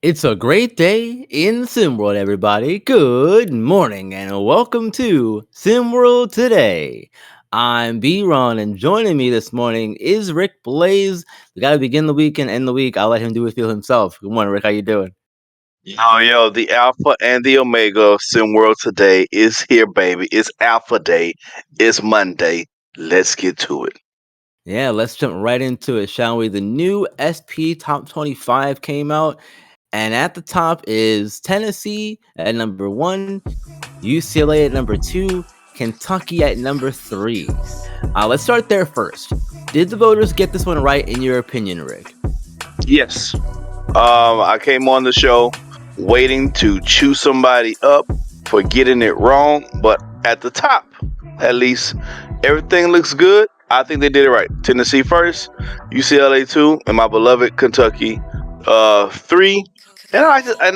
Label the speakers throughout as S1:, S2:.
S1: It's a great day in SimWorld, everybody. Good morning and welcome to SimWorld Today. I'm B-Ron and joining me this morning is Rick Blaze. We gotta begin the week and end the week. I'll let him do it feel himself. Good morning, Rick. How you doing?
S2: Yo, the Alpha and the Omega of SimWorld today is here, baby. It's Alpha Day. It's Monday. Let's get to it.
S1: Yeah, let's jump right into it, shall we? The new SP Top 25 came out, and at the top is Tennessee at number 1, UCLA at number 2, Kentucky at number 3. Let's start there first. Did the voters get this one right in your opinion, Rick?
S2: Yes. I came on the show waiting to chew somebody up for getting it wrong, but at the top, at least, everything looks good. I think they did it right. Tennessee first, UCLA two, and my beloved Kentucky three. And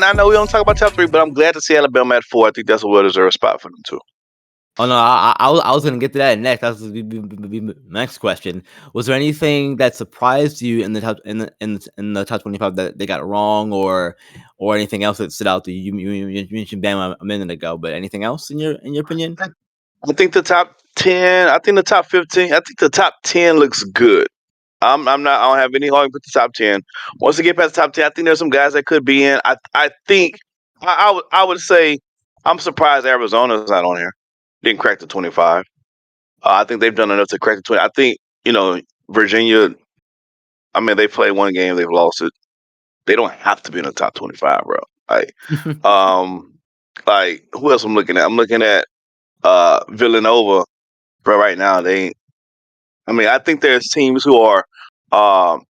S2: I know we don't talk about top three, but I'm glad to see Alabama at four. I think that's a well-deserved spot for them too.
S1: Oh no, I was gonna get to that next. That's the next question. Was there anything that surprised you in the top in the top 25 that they got wrong, or anything else that stood out to you? You mentioned Bama a minute ago, but anything else in your opinion?
S2: I think the top 10. I think the top 15. I think the top 10 looks good. I'm not. I don't have any argument with the top 10. Once we get past the top 10, I think there's some guys that could be in. I think I would say I'm surprised Arizona's not on here. Didn't crack the 25. I think they've done enough to crack the 20. I think Virginia. I mean, they played one game, they've lost it. They don't have to be in the top 25, bro. Um, like who else I'm looking at? I'm looking at Villanova. But right now, they ain't. I mean, I think there's teams who are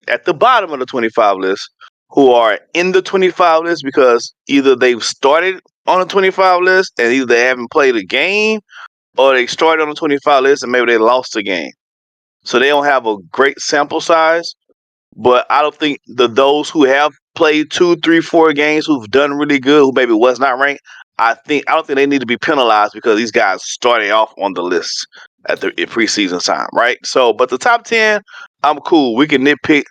S2: at the bottom of the 25 list who are in the 25 list because either they've started on the 25 list and either they haven't played a game or they started on the 25 list and maybe they lost a game. So they don't have a great sample size. But I don't think those who have played 2, 3, 4 games who've done really good, who maybe was not ranked, I don't think they need to be penalized because these guys started off on the list at the preseason time, right? So, but the top 10, I'm cool. We can nitpick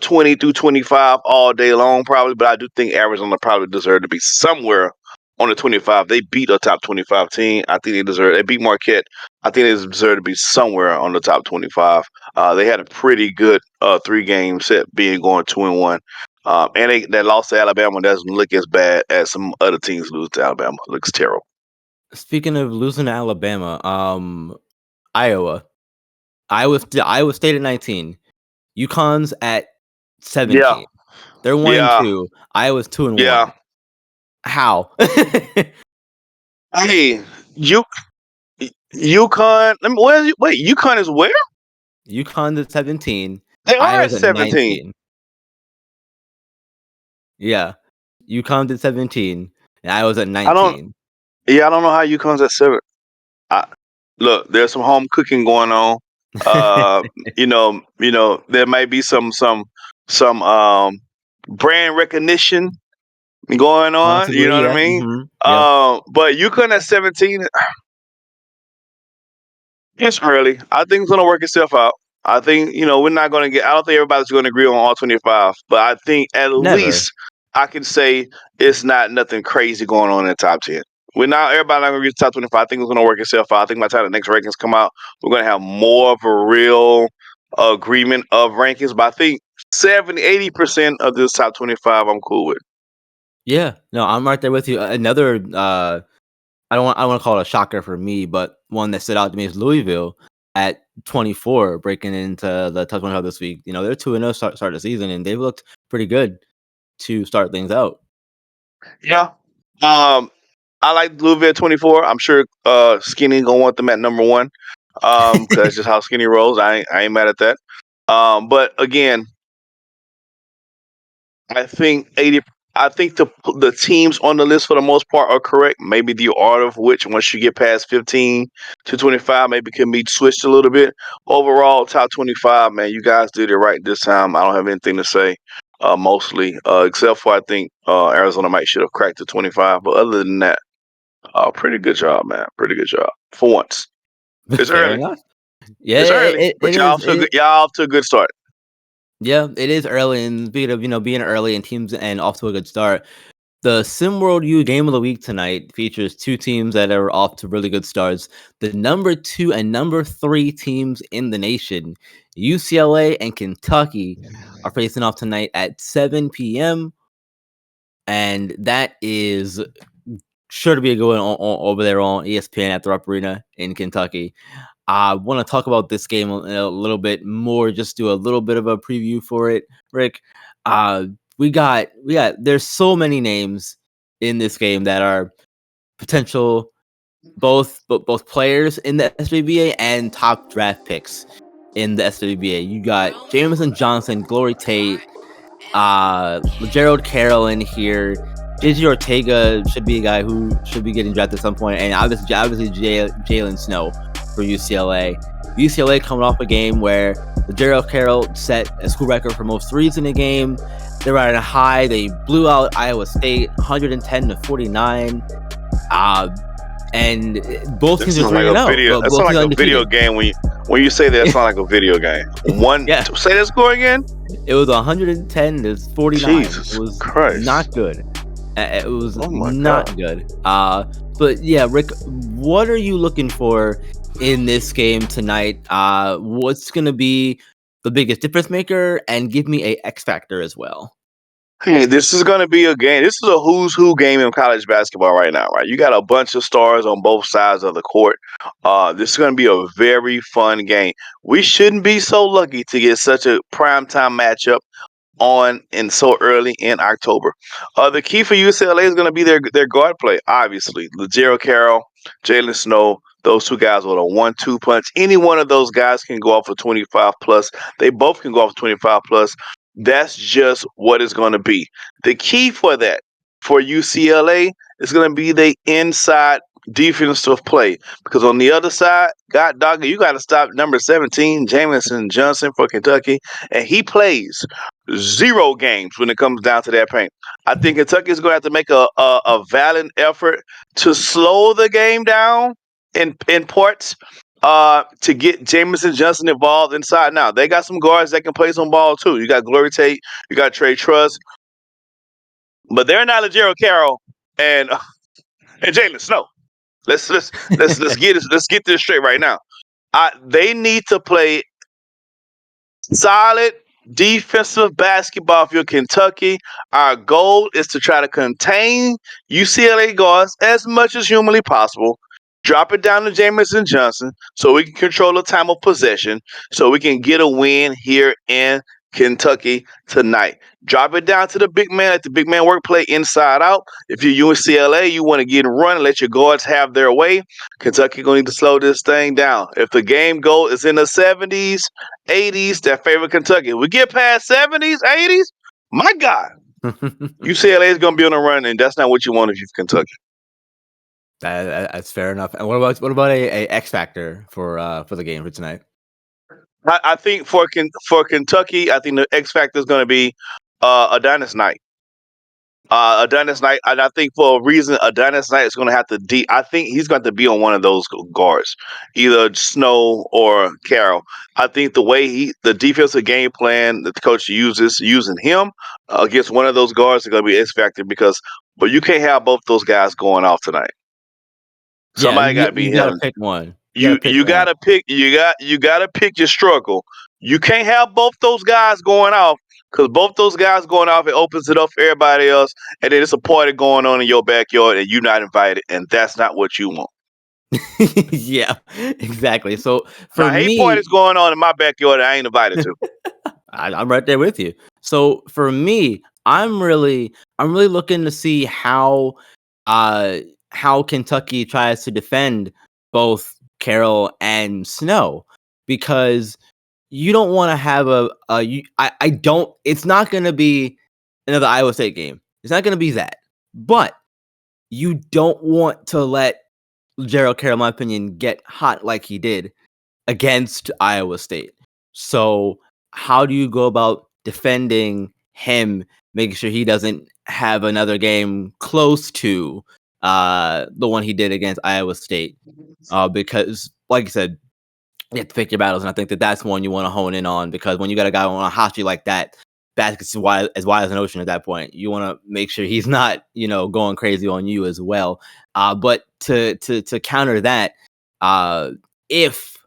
S2: 20 through 25 all day long, probably, but I do think Arizona probably deserve to be somewhere on the 25. They beat a top 25 team. I think they beat Marquette. I think they deserve to be somewhere on the top 25. They had a pretty good 3 game set, being going 2-1. And they lost to Alabama doesn't look as bad as some other teams lose to Alabama. It looks terrible.
S1: Speaking of losing to Alabama, Iowa, Iowa State at 19, UConn's at
S2: Yeah,
S1: 17. They're 1 and
S2: yeah,
S1: 2. Iowa's 2 and 1.
S2: yeah.
S1: How?
S2: Hey, you UConn. Wait, UConn is where?
S1: UConn's at 17.
S2: They are at
S1: Iowa's at
S2: 17.
S1: 19. Yeah. UConn's at 17, and Iowa's at
S2: I don't.
S1: 19.
S2: Yeah, I don't know how UConn's at 7. I, Look, there's some home cooking going on. Uh, there might be some brand recognition going on. You
S1: Possibly,
S2: know what I
S1: yeah.
S2: mean?
S1: Yeah.
S2: But UConn at 17, it's early. I think it's gonna work itself out. I think we're not gonna get. I don't think everybody's gonna agree on all 25, but I think at
S1: Never.
S2: least I can say it's not nothing crazy going on in the top 10. We're not everybody not gonna reach the top 25. I think it's gonna work itself out. I think by the time the next rankings come out, we're gonna have more of a real agreement of rankings. But I think 70, 80% of this top 25, I'm cool with.
S1: Yeah. No, I'm right there with you. Another I don't want to call it a shocker for me, but one that stood out to me is Louisville at 24, breaking into the top 25 this week. They're 2-0 start the season, and they've looked pretty good to start things out.
S2: Yeah. Um, I like Louisville 24. I'm sure Skinny gonna want them at number one. Because that's just how Skinny rolls. I ain't mad at that. But again, I think 80. I think the teams on the list for the most part are correct. Maybe the order of which, once you get past 15 to 25, maybe can be switched a little bit. Overall, top 25, man, you guys did it right this time. I don't have anything to say. Mostly, except for I think Arizona might should have cracked the 25. But other than that, pretty good job, man. Pretty good job for once. It's
S1: Fair
S2: early.
S1: enough. Yeah,
S2: It's early,
S1: it
S2: but y'all
S1: is.
S2: off to a good. Y'all off to a good start.
S1: Yeah, it is early, and speaking of being early and teams and off to a good start. The SimWorld U Game of the Week tonight features two teams that are off to really good starts. The number 2 and number 3 teams in the nation, UCLA and Kentucky, are facing off tonight at 7 p.m. And that is sure to be going on over there on ESPN at the Rupp Arena in Kentucky. I want to talk about this game a little bit more, just do a little bit of a preview for it, Rick. Uh, we got. There's so many names in this game that are potential both players in the SWBA and top draft picks in the SWBA. You got Jameson Johnson, Glory Tate, Gerald Carroll in here. JJ Ortega should be a guy who should be getting drafted at some point, and obviously Jalen Snow for UCLA. UCLA coming off a game where the Gerald Carroll set a school record for most threes in a game. They were at a high. They blew out Iowa State 110-49. And both teams are 3-0.
S2: That sounds like a video game when you say that. It sounds like a video game. Say that score again.
S1: It was 110-49.
S2: Jesus
S1: it was
S2: Christ.
S1: Not good. It was not good. But yeah, Rick, what are you looking for in this game tonight? What's going to be the biggest difference maker? And give me a X factor as well.
S2: Hey, this is going to be a game. This is a who's who game in college basketball right now, right? You got a bunch of stars on both sides of the court. This is going to be a very fun game. We shouldn't be so lucky to get such a primetime matchup on and so early in October. The key for UCLA is going to be their guard play, obviously. Gerald Carroll, Jalen Snow, those two guys with a 1-2 punch. Any one of those guys can go off for 25 plus. They both can go off for 25 plus. That's just what it's going to be. The key for that for UCLA is going to be the inside defensive play, because on the other side, God dog, you got to stop number 17, Jamison Johnson for Kentucky, and he plays 0 games when it comes down to that paint. I think Kentucky is going to have to make a valiant effort to slow the game down in parts to get Jamison Johnson involved inside. Now, they got some guards that can play some ball too. You got Glory Tate, you got Trey Truss, but they're not a Gerald Carroll and Jalen Snow. Let's get this straight right now. They need to play solid defensive basketball for Kentucky. Our goal is to try to contain UCLA guards as much as humanly possible. Drop it down to Jamison Johnson so we can control the time of possession, so we can get a win here in Kentucky tonight. Drop it down to the big man. Let the big man work play inside out. If you're UCLA, you want to get run and let your guards have their way. Kentucky going to need to slow this thing down. If the game goal is in the 70s, 80s, that favor Kentucky. We get past 70s, 80s, my God. UCLA is going to be on a run, and that's not what you want if you're Kentucky.
S1: That's fair enough. And what about a X factor for the game for tonight?
S2: I think for Kentucky, I think the X factor is going to be Adonis Knight. Adonis Knight, and I think for a reason, Adonis Knight is going to have to I think he's going to be on one of those guards, either Snow or Carroll. I think the way the defensive game plan that the coach using him against one of those guards is going to be X factor, but you can't have both those guys going off tonight. Somebody got to be him.
S1: You got to pick one.
S2: You gotta pick your struggle. You can't have both those guys going off, because both those guys going off, it opens it up for everybody else, and then it's a party going on in your backyard and you're not invited, and that's not what you want.
S1: Yeah, exactly. So for
S2: I hate parties going on in my backyard I ain't invited to.
S1: I'm right there with you. So for me, I'm really looking to see how Kentucky tries to defend both Carroll and Snow, because you don't want to have it's not going to be another Iowa State game. It's not going to be that. But you don't want to let Gerald Carroll, in my opinion, get hot like he did against Iowa State. So how do you go about defending him, making sure he doesn't have another game close to the one he did against Iowa State? Because, like I said, You have to pick your battles, and I think that's one you want to hone in on, because when you got a guy on a hot streak like that, basket's wide as an ocean at that point. You want to make sure he's not, going crazy on you as well. But to counter that, if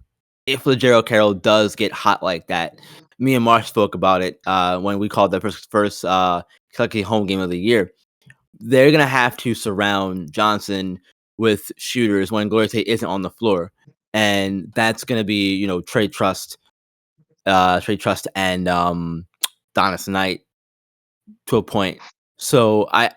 S1: Legero Carroll does get hot like that, me and Marsh spoke about it when we called the first Kentucky home game of the year. They're gonna have to surround Johnson with shooters when Gloria Tate isn't on the floor, and that's gonna be Trey Trust, and Donis Knight to a point. So I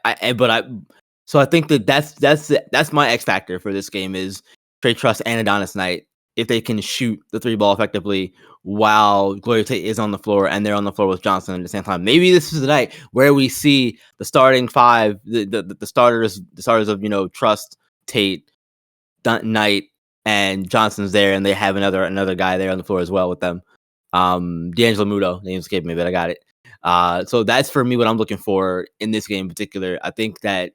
S1: think that's my X factor for this game is Trey Trust and Adonis Knight, if they can shoot the three ball effectively while Gloria Tate is on the floor and they're on the floor with Johnson at the same time. Maybe this is the night where we see the starting five, the starters of Trust, Tate, Knight, and Johnson's there, and they have another guy there on the floor as well with them. D'Angelo Muto, name escaped me, but I got it. So that's for me what I'm looking for in this game in particular. I think that's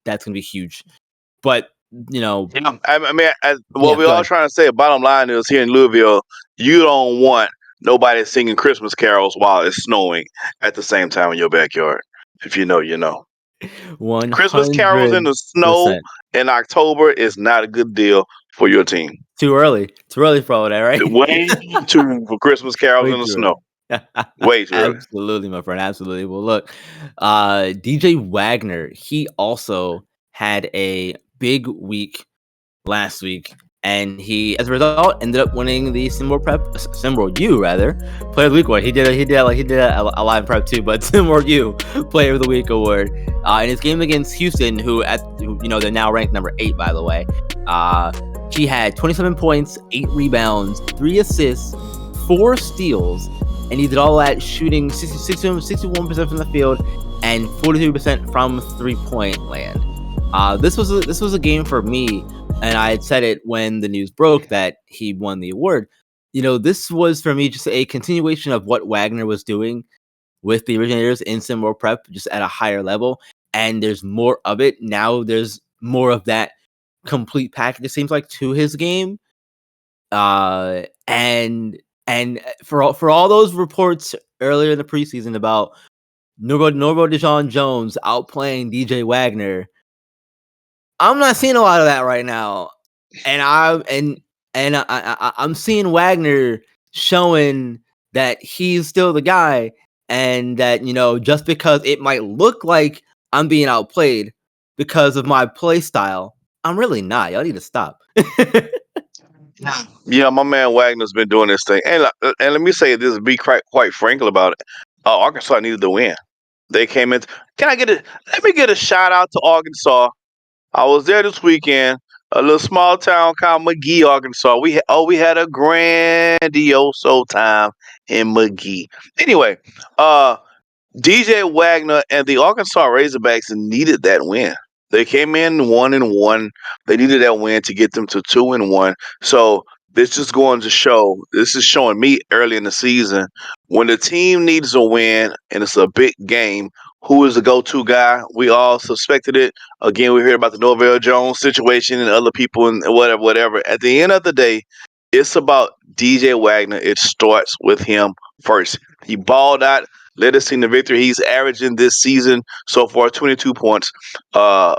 S1: gonna be huge. But
S2: what we're all trying to say, bottom line is, here in Louisville, you don't want nobody singing Christmas carols while it's snowing at the same time in your backyard. If you know, you know.
S1: 100%.
S2: Christmas carols in the snow in October is not a good deal for your team.
S1: Too early. Too early for all that, right?
S2: Way too for Christmas carols in the snow. Way too early.
S1: Absolutely, my friend. Absolutely. Well, look, DJ Wagner, he also had a big week last week, and he, as a result, ended up winning the SimWorld U Player of the Week award. He did a live prep too, but SimWorld U Player of the Week award in his game against Houston, who they're now ranked number 8, by the way. He had 27 points, 8 rebounds, 3 assists, 4 steals, and he did all that shooting 61% from the field and 43% from 3-point land. This was a game for me, and I had said it when the news broke that he won the award. This was for me just a continuation of what Wagner was doing with the originators in SimWorld Prep, just at a higher level, and there's more of it now. There's more of that complete package, it seems like, to his game. And for all those reports earlier in the preseason about Norvo Dejon Jones outplaying DJ Wagner, I'm not seeing a lot of that right now, and I'm seeing Wagner showing that he's still the guy, and that just because it might look like I'm being outplayed because of my play style, I'm really not. Y'all need to stop.
S2: Yeah, my man Wagner's been doing this thing, and let me say this, be quite frank about it. Arkansas needed to win. They came in. Let me get a shout out to Arkansas. I was there this weekend, a little small town called McGee, Arkansas. We had a grandiose time in McGee. Anyway, DJ Wagner and the Arkansas Razorbacks needed that win. They came in 1-1. They needed that win to get them to 2-1. So this is going to show. This is showing me early in the season, when the team needs a win and it's a big game, who is the go-to guy? We all suspected it. Again, we heard about the Norvell Jones situation and other people and whatever. At the end of the day, it's about DJ Wagner. It starts with him first. He balled out, led us in the victory. He's averaging this season so far 22 points, 4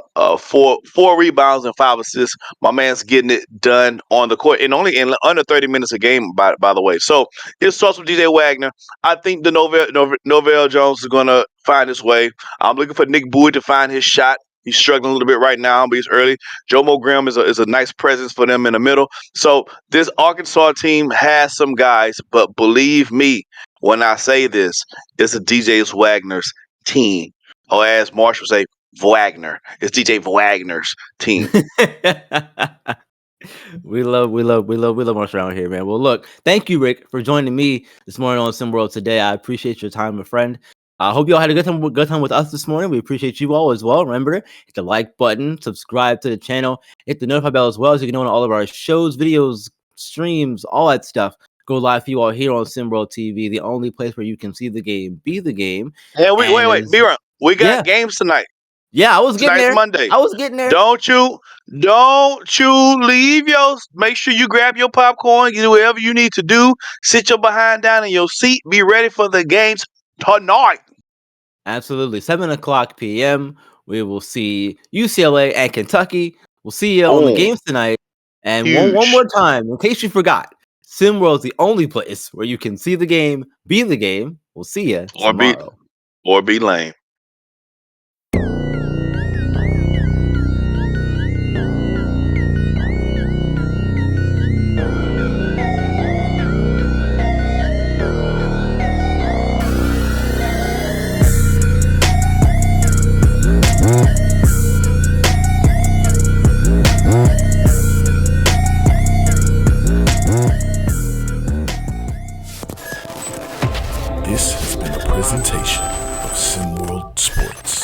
S2: rebounds and 5 assists. My man's getting it done on the court in under 30 minutes a game, by the way. So it starts with DJ Wagner. I think the Norvell Jones is going to find his way. I'm looking for Nick Boyd to find his shot. He's struggling a little bit right now, but he's early. Jomo Graham is a nice presence for them in the middle. So this Arkansas team has some guys, but believe me when I say this, it's a DJ Wagner's team. Or as Marshall say, Wagner. It's DJ Wagner's team.
S1: We love Marshall around here, man. Well, look, thank you, Rick, for joining me this morning on SimWorld today. I appreciate your time, my friend. I hope you all had a good time with us this morning. We appreciate you all as well. Remember, hit the like button, subscribe to the channel, hit the notify bell as well, so you can know when all of our shows, videos, streams, all that stuff go live for you all here on SimWorld TV, the only place where you can see the game, be the game.
S2: Hey, wait, B-Run. We got games tonight.
S1: Yeah, I was getting there.
S2: Monday.
S1: I was getting there.
S2: Don't you Don't you leave make sure you grab your popcorn, you do whatever you need to do. Sit your behind down in your seat. Be ready for the games tonight.
S1: Absolutely. 7 o'clock p.m. We will see UCLA and Kentucky. We'll see you on the
S2: Boom.
S1: games tonight. And one
S2: Huge.
S1: more time, in case you forgot, SimWorld is the only place where you can see the game, be the game. We'll see you
S2: Or be
S1: tomorrow.
S2: lame.
S3: This has been a presentation of SimWorld Sports.